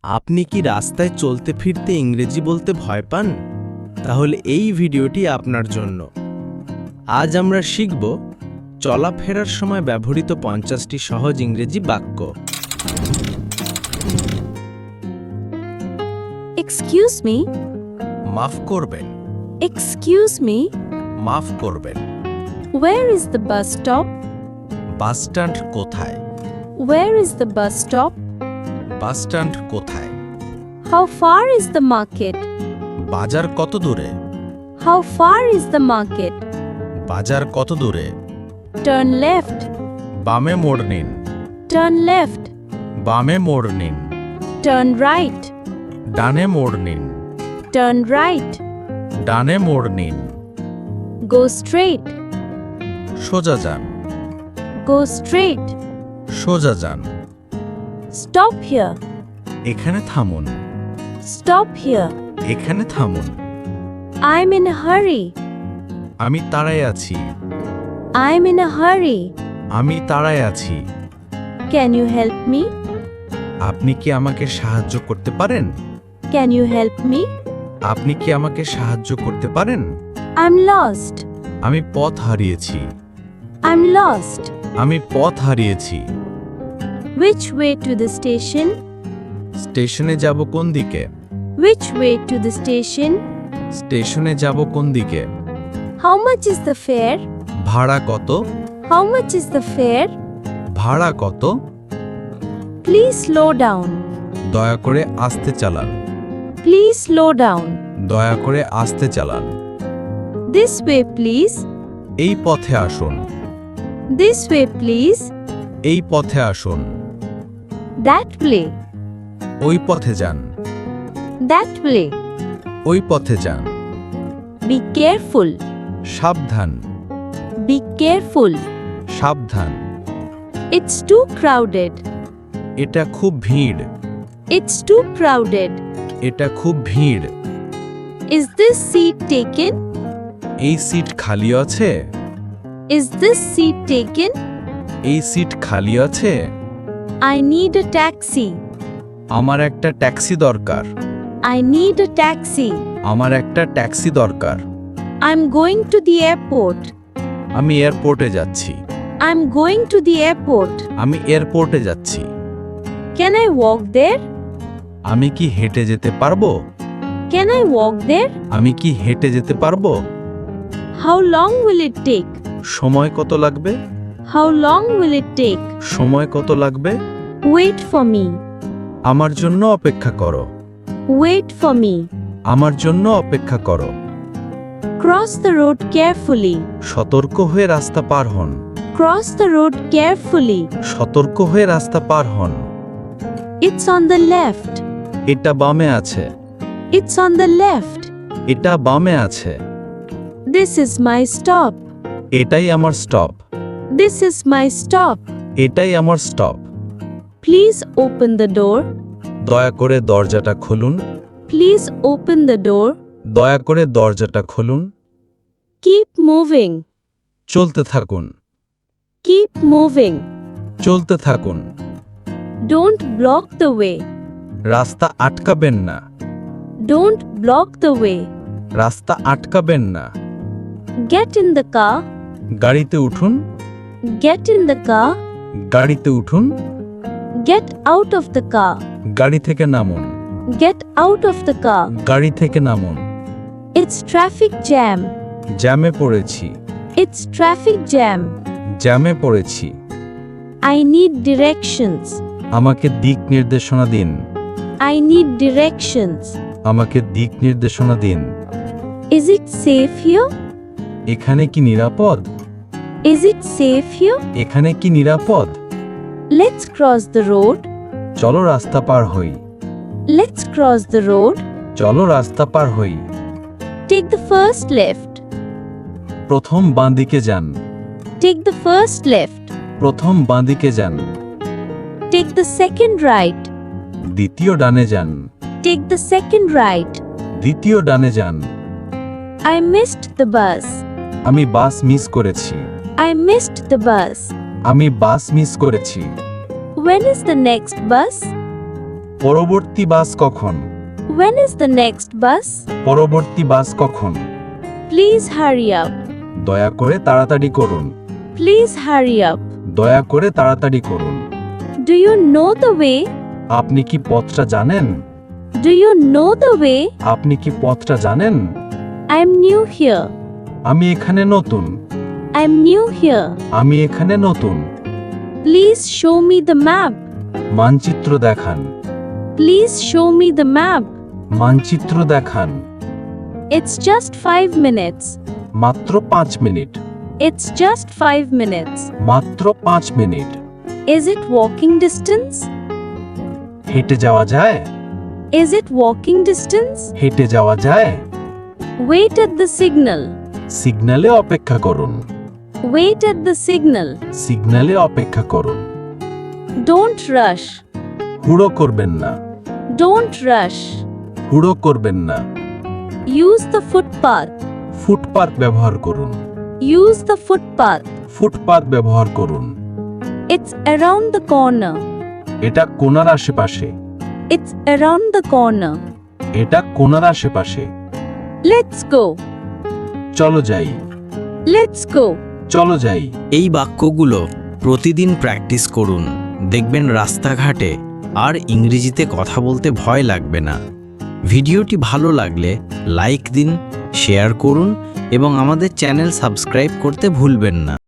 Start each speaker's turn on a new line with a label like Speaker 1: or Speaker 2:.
Speaker 1: আপনি কি রাস্তায় চলতে ফিরতে ইংরেজি বলতে ভয় পান? তাহলে এই ভিডিওটি আপনার জন্য। আজ আমরা শিখব চলাফেরার সময় ব্যবহৃত 50টি সহজ ইংরেজি বাক্য।
Speaker 2: Excuse me,
Speaker 1: মাফ করবেন,
Speaker 2: excuse me,
Speaker 1: মাফ করবেন।
Speaker 2: where is the bus stop?
Speaker 1: Bus stand কোথায়?
Speaker 2: Where is the bus stop?
Speaker 1: Bus stand কোথায়?
Speaker 2: How far is the market?
Speaker 1: বাজার কত দূরে?
Speaker 2: How far is the market?
Speaker 1: বাজার কত দূরে?
Speaker 2: Turn left,
Speaker 1: বামে মোড় নিন,
Speaker 2: turn left,
Speaker 1: বামে মোড় নিন।
Speaker 2: turn right,
Speaker 1: ডানে মোড় নিন,
Speaker 2: turn right,
Speaker 1: ডানে মোড় নিন।
Speaker 2: go straight,
Speaker 1: সোজা যান,
Speaker 2: go straight,
Speaker 1: সোজা যান।
Speaker 2: stop here,
Speaker 1: এখানে থামুন,
Speaker 2: stop here,
Speaker 1: এখানে থামুন।
Speaker 2: I'm in a hurry,
Speaker 1: আমি তাড়ায় আছি,
Speaker 2: I'm in a hurry,
Speaker 1: আমি তাড়ায় আছি।
Speaker 2: can you help me?
Speaker 1: আপনি কি আমাকে সাহায্য করতে পারেন?
Speaker 2: Can you help me?
Speaker 1: আপনি কি আমাকে সাহায্য করতে পারেন?
Speaker 2: I'm lost,
Speaker 1: আমি পথ হারিয়েছি,
Speaker 2: I'm lost.
Speaker 1: আমি পথ হারিয়েছি।
Speaker 2: Which way to the station?
Speaker 1: স্টেশনে যাব কোন দিকে?
Speaker 2: Which way to the station?
Speaker 1: স্টেশনে যাব কোন দিকে?
Speaker 2: How much is the fare?
Speaker 1: ভাড়া কত?
Speaker 2: How much is the fare?
Speaker 1: ভাড়া কত?
Speaker 2: Please slow down.
Speaker 1: দয়া করে আস্তে চালান,
Speaker 2: Please slow down.
Speaker 1: দয়া করে আস্তে চালান।
Speaker 2: This way, please.
Speaker 1: এই পথে আসুন,
Speaker 2: This way, please.
Speaker 1: এই পথে আসুন।
Speaker 2: That way.
Speaker 1: ওই পথে যান,
Speaker 2: That way.
Speaker 1: ওই পথে যান।
Speaker 2: Be careful.
Speaker 1: সাবধান,
Speaker 2: Be careful.
Speaker 1: সাবধান।
Speaker 2: It's too crowded.
Speaker 1: এটা খুব ভিড়,
Speaker 2: It's too crowded.
Speaker 1: এটা খুব ভিড়।
Speaker 2: Is this seat taken?
Speaker 1: এই সিট খালি আছে?
Speaker 2: Is this seat taken?
Speaker 1: এই সিট খালি আছে?
Speaker 2: I need a taxi.
Speaker 1: আমার একটা ট্যাক্সি দরকার,
Speaker 2: I need a taxi.
Speaker 1: আমার একটা ট্যাক্সি দরকার।
Speaker 2: I'm going to the airport.
Speaker 1: আমি এয়ারপোর্টে যাচ্ছি,
Speaker 2: I'm going to the airport.
Speaker 1: আমি এয়ারপোর্টে যাচ্ছি।
Speaker 2: Can I walk there?
Speaker 1: আমি কি হেঁটে যেতে পারবো?
Speaker 2: Can I walk there?
Speaker 1: আমি কি হেঁটে যেতে পারবো?
Speaker 2: How long will it take?
Speaker 1: সময় কত লাগবে?
Speaker 2: How long will it take?
Speaker 1: সময় কত লাগবে?
Speaker 2: Wait for me.
Speaker 1: আমার জন্য অপেক্ষা করো,
Speaker 2: Wait for me.
Speaker 1: আমার জন্য অপেক্ষা করো।
Speaker 2: Cross the road carefully.
Speaker 1: সতর্ক হয়ে রাস্তা পার হন,
Speaker 2: Cross the road carefully.
Speaker 1: সতর্ক হয়ে রাস্তা পার হন।
Speaker 2: It's on the left.
Speaker 1: এটা বামে আছে,
Speaker 2: It's on the left.
Speaker 1: এটা বামে আছে।
Speaker 2: This is my stop.
Speaker 1: এটাই আমার stop,
Speaker 2: This is my stop.
Speaker 1: এটাই আমার stop.
Speaker 2: Please open the door.
Speaker 1: দয়া করে দরজাটা খুলুন,
Speaker 2: Please open the door.
Speaker 1: দয়া করে দরজাটা খুলুন।
Speaker 2: Keep moving.
Speaker 1: চলতে থাকুন,
Speaker 2: Keep moving.
Speaker 1: চলতে থাকুন।
Speaker 2: Don't block the way.
Speaker 1: রাস্তা আটকাবেন না,
Speaker 2: Don't block the way.
Speaker 1: রাস্তা আটকাবেন না।
Speaker 2: Get in the car.
Speaker 1: গাড়িতে উঠুন,
Speaker 2: Get in the car.
Speaker 1: গাড়িতে উঠুন।
Speaker 2: Get out of the car.
Speaker 1: গাড়ি থেকে নামুন,
Speaker 2: Get out of the car.
Speaker 1: গাড়ি থেকে নামুন।
Speaker 2: It's traffic jam.
Speaker 1: জ্যামে পড়েছি,
Speaker 2: It's traffic jam.
Speaker 1: জ্যামে পড়েছি।
Speaker 2: I need directions.
Speaker 1: আমাকে দিক নির্দেশনা দিন,
Speaker 2: I need directions.
Speaker 1: আমাকে দিক নির্দেশনা দিন।
Speaker 2: Is it safe here?
Speaker 1: এখানে কি নিরাপদ?
Speaker 2: Is it safe here?
Speaker 1: এখানে কি নিরাপদ?
Speaker 2: Let's cross the road.
Speaker 1: চলো রাস্তা পার হই,
Speaker 2: Let's cross the road.
Speaker 1: চলো রাস্তা পার হই।
Speaker 2: Take the first left.
Speaker 1: প্রথম বাঁ দিকে যান,
Speaker 2: Take the first left.
Speaker 1: প্রথম বাঁ দিকে যান।
Speaker 2: Take the second right.
Speaker 1: দ্বিতীয় ডানে যান,
Speaker 2: Take the second right.
Speaker 1: দ্বিতীয় ডানে যান।
Speaker 2: I missed the bus.
Speaker 1: আমি বাস মিস করেছি,
Speaker 2: I missed the bus.
Speaker 1: আমি বাস মিস করেছি।
Speaker 2: When is the next bus?
Speaker 3: পরবর্তী বাস কখন?
Speaker 2: When is the next bus?
Speaker 3: পরবর্তী বাস কখন?
Speaker 2: Please hurry up.
Speaker 3: দয়া করে তাড়াতাড়ি করুন।
Speaker 2: Please hurry up.
Speaker 3: দয়া করে তাড়াতাড়ি করুন।
Speaker 2: Do you know the way?
Speaker 3: আপনি কি পথটা জানেন?
Speaker 2: Do you know the way?
Speaker 3: আপনি কি পথটা জানেন?
Speaker 2: I'm new here.
Speaker 3: আমি এখানে নতুন।
Speaker 2: I'm new here.
Speaker 3: আমি এখানে নতুন।
Speaker 2: Please show me the map.
Speaker 3: মানচিত্র দেখান।
Speaker 2: Please show me the map.
Speaker 3: মানচিত্র দেখান।
Speaker 2: It's just 5 minutes.
Speaker 3: মাত্র 5 মিনিট।
Speaker 2: It's just 5 minutes.
Speaker 3: মাত্র 5 minute.
Speaker 2: Is it walking distance?
Speaker 3: হেঁটে যাওয়া যায়?
Speaker 2: Is it walking distance?
Speaker 3: হেঁটে যাওয়া যায়?
Speaker 2: Wait at the signal.
Speaker 3: সিগন্যালে অপেক্ষা করুন।
Speaker 2: Wait at the signal.
Speaker 3: সিগন্যালে অপেক্ষা করুন।
Speaker 2: Don't rush.
Speaker 3: হুড়ো করবেন না।
Speaker 2: Don't rush.
Speaker 3: হুড়ো করবেন না।
Speaker 2: Use the footpath.
Speaker 3: ফুটপাত ব্যবহার করুন।
Speaker 2: Use the footpath.
Speaker 3: ফুটপাত ব্যবহার করুন।
Speaker 2: It's around the corner.
Speaker 3: এটা কোণার আশেপাশে।
Speaker 2: It's around the corner.
Speaker 3: এটা কোণার আশেপাশে।
Speaker 2: Let's go.
Speaker 3: চলো যাই।
Speaker 2: Let's go.
Speaker 3: চলো যাই।
Speaker 1: এই বাক্যগুলো প্রতিদিন প্র্যাকটিস করুন, দেখবেন রাস্তাঘাটে আর ইংরেজিতে কথা বলতে ভয় লাগবে না। ভিডিওটি ভালো লাগলে লাইক দিন, শেয়ার করুন এবং আমাদের চ্যানেল সাবস্ক্রাইব করতে ভুলবেন না।